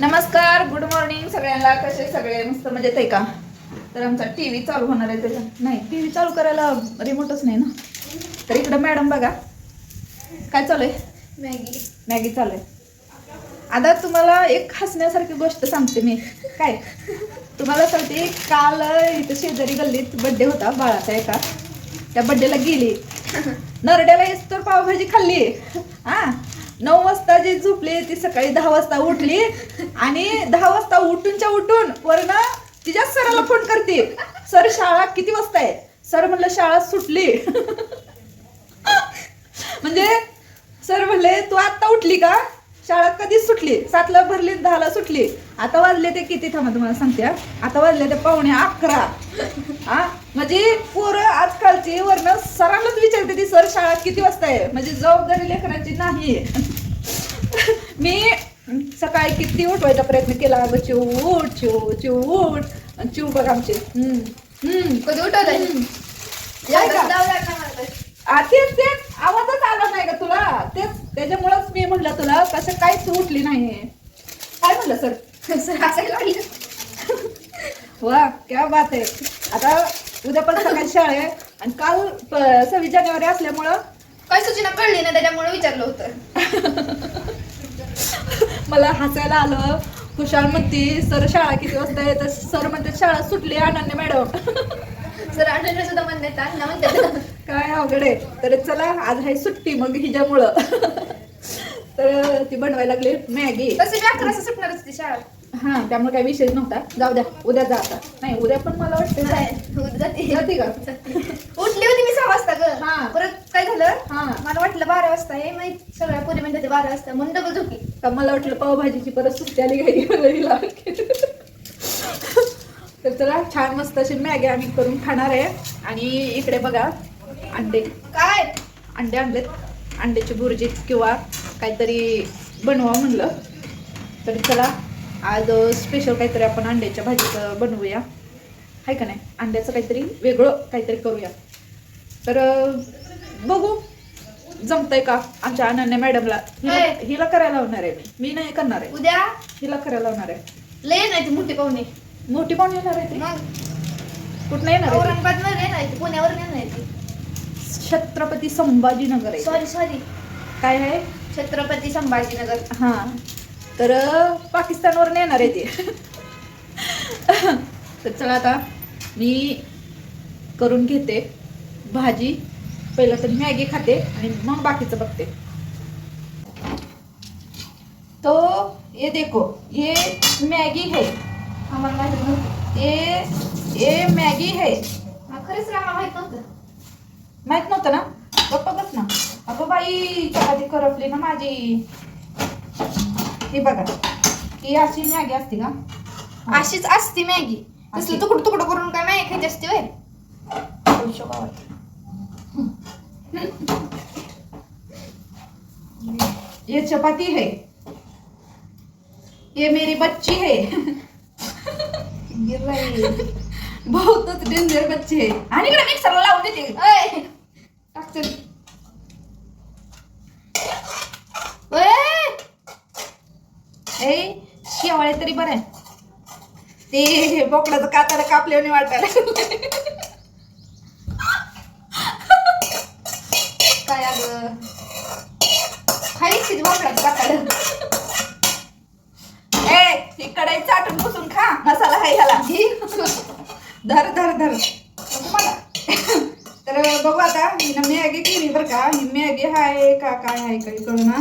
नमस्कार, good morning सगळ्यांना. कसे सगळे? मस्त मजेत आहे का? तर आमचा टीव्ही चालू होणार आहे. त्याच्या नाही, टीव्ही चालू करायला रिमोटच नाही ना. तर इकडं मॅडम बघा काय चालू आहे. मॅगी चालू आहे. आता तुम्हाला एक हसण्यासारखी गोष्ट सांगते मी. काय तुम्हाला सांगते, काल इथं शेजारी गल्लीत बड्डे होता बाळाचा एका. त्या बड्डेला गेली, नरड्याला येस तर पावभाजी खाल्ली. हा, 9 वाजता जी झोपली ती सकाळी 10 वाजता उठली आणि 10 वाजता उठून वरनं तिच्या सराला फोन करते, सर शाळा किती वाजता आहे? सर म्हणलं शाळा सुटली. म्हणजे सर म्हणले तू आत्ता उठली का? शाळा कधी सुटली? 7ला भरली, 10ला सुटली. आता वाजले ते किती, थांबा तुम्हाला सांगते. आता वाजले ते 11:15. हा, म्हणजे पोरं आजकालची वरनं सरांनाच विचारते ती, सर शाळा किती वाजता आहे? म्हणजे जबाबदारी लेकरांची नाही. मी सकाळी किती उठवायचा प्रयत्न केला, अगं चिव उठ, चिव चिव उठ. चिव बघ आमचे कधी उठवलंय? तेच तेच आवाजच आला नाही का तुला? तेच त्याच्यामुळेच मी म्हटलं तुला कसं काय तू उठली नाही. काय म्हणलं सर? सर हसायला लागले. वा क्या बात आहे. आता उद्या पण सकाळी शाळा आहे आणि काल 26 जानेवारी असल्यामुळं काय सूचना कळली ना, त्याच्यामुळे विचारलं होतं. मला हसायला आलं. खुशाल म्हणते सर शाळा किती वाजता आहे? तर सर म्हणते शाळा सुटली अनन्या मॅडम. सर आठवण सुद्धा म्हणतात ना, म्हणतात काय अवघड आहे. तर चला आज आहे सुट्टी मग हिच्यामुळं. तर ती बनवायला लागली मॅगी. तसे मी 11 वाजता सुटणारच ती शाळा. हा, त्यामुळे काही विषय नव्हता. जाऊ द्या, उद्या जा. आता नाही, उद्या पण मला वाटतं जाते जाते का? उठली होती मी 6 वाजता ग. हा. परत काय झालं, हा, मला वाटलं 12 वाजता आहे, माहित सगळ्या पोरी म्हणतात 12 वाजता, म्हणून डबल झोपली. का मला वाटलं पावभाजीची परत सुट्टी आली घरीला. तर चला छान मस्त अशी मॅगी आम्ही करून खाणार आहे. आणि इकडे बघा अंडे आणलेत. अंड्याची भुर्जी किंवा काहीतरी बनवा म्हणलं. तर चला आज स्पेशल काहीतरी आपण अंड्याच्या भाजीचं बनवूया, आहे का नाही? अंड्याचं काहीतरी वेगळं काहीतरी करूया. तर बघू जमतंय का आमच्या अनन्या मॅडमला. हिला करायला लावणार आहे. मी नाही करणार आहे. उद्या हिला करायला लावणार आहे. लय नाही ती मोठी पाहुणे. मोठी पाहुणे येणार आहे. ती मग कुठं येणार आहे? औरंगाबाद मध्ये नाही ती, पुण्यावर नाही ती. छत्रपती संभाजीनगर आहे. सॉरी काय आहे? छत्रपती संभाजीनगर. हा, तर पाकिस्तानवर येणार आहे ती. तर चला आता मी करून घेते भाजी. पहिलं तर मॅगी खाते आणि मग बाकीचं बघते. तो ये देखो, ये मॅगी है. आम्हाला माहित नव्हतं. ये मॅगी है. खरंच आम्हाला माहित नव्हतं. माहित नव्हतं ना? गप्पा बस ना. अगं बाई चपाती करपली ना माझी. हे बघा, ही अशी मॅगी असते का? अशीच असती मॅगी. तसलं तुकडं करून काय मॅगी खायची असते व्हय? ये चपाती है, ये मेरी बच्ची है. गिर रही है. बहुतच डेंजर बच्ची है. आणि इकडे मिक्सरला लावून देते. टाकते. ए शेवाळे तरी बरं आहे. ते बोकडाचं काताला कापल्याने वाटायला. काय अगं खायची बोकडाचं कातडं. ए ही कढई चाटून पुसून खा. मसाला आहे ह्याला. धर धर धर मला. तर बघू आता हिनं मॅगी केली बरं का. ही मॅगी आहे का काय आहे काही कळू ना.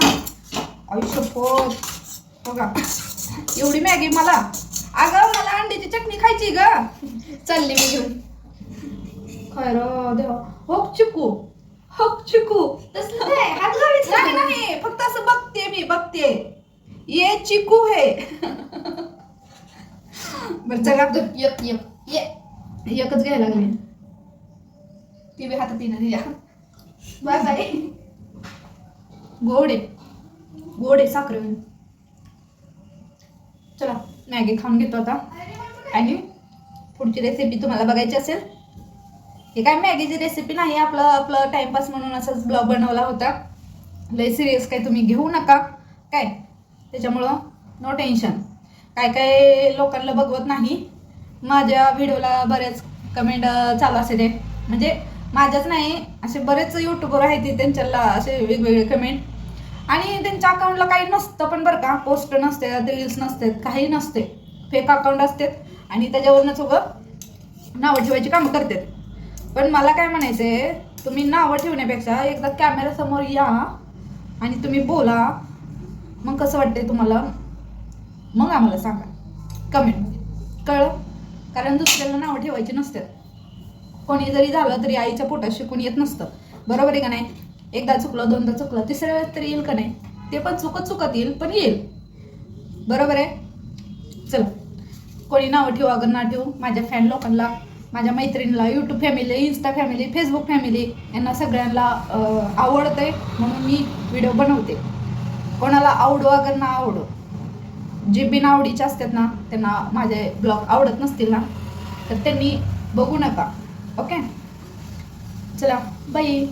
आयुष्यभर बघा एवढी मॅगी मला. अगं मला अंड्याची चटणी खायची ग. चालली मी घेऊन. खरं देवा. होक चिकू. तसलं नाही, हात घालायचं नाही नाही, फक्त असं बघते मी बघते. ये चिकू है. बरं चला एकच घ्यायला लागले. ती बी हातात येणार तिच्या. Bye bye. गोडे साखर. चला मॅगी खाऊन घेतो आता. आणि पुढची रेसिपी तुम्हाला बघायची असेल. हे काय मॅगीची रेसिपी नाही, आपलं टाइमपास म्हणून असाच ब्लॉग बनवला होता. लय सिरियस काय तुम्ही घेऊ नका काय, त्याच्यामुळं नो टेन्शन. काय काय लोकांना बघवत नाही. माझ्या व्हिडिओला बरेच कमेंट चालू असते ते, म्हणजे माझ्याच नाही, असे बरेच यूट्यूबर आहेत ते, त्यांच्याला असे वेगवेगळे कमेंट. आणि त्यांच्या अकाउंटला काही नसतं पण बरं का, पोस्ट नसते, रील्स नसतात, काही नसते, फेक अकाउंट असतात आणि त्याच्यावरनंच उगं नावं ठेवायची कामं करतात. पण मला काय म्हणायचंय, तुम्ही नावं ठेवण्यापेक्षा एकदा कॅमेऱ्यासमोर या आणि तुम्ही बोला. मग कसं वाटतंय तुम्हाला, मग आम्हाला सांगा कमेंटमध्ये, कळलं? कारण दुसऱ्याला नावं ठेवायची नसतात. कोणी जरी झालं तरी आईच्या पोटात शिकून येत नसतं, बरोबर आहे का नाही? एकदा चुकलं, दोनदा चुकलं, तिसऱ्या वेळेस तरी येईल का नाही? ते पण चुकत येईल, पण येईल, बरोबर आहे? चला, कोणी नावं ठेवू अगर ना ठेवू, माझ्या फॅन लोकांना, माझ्या मैत्रिणीला, YouTube family, Insta family, Facebook family, यांना सगळ्यांना आवडतंय म्हणून मी व्हिडिओ बनवते. कोणाला आवडो अगर ना आवडो, जे बिनआवडीचे असतात ना, त्यांना माझे ब्लॉग आवडत नसतील ना, तर त्यांनी बघू नका. ओके, चला बाई.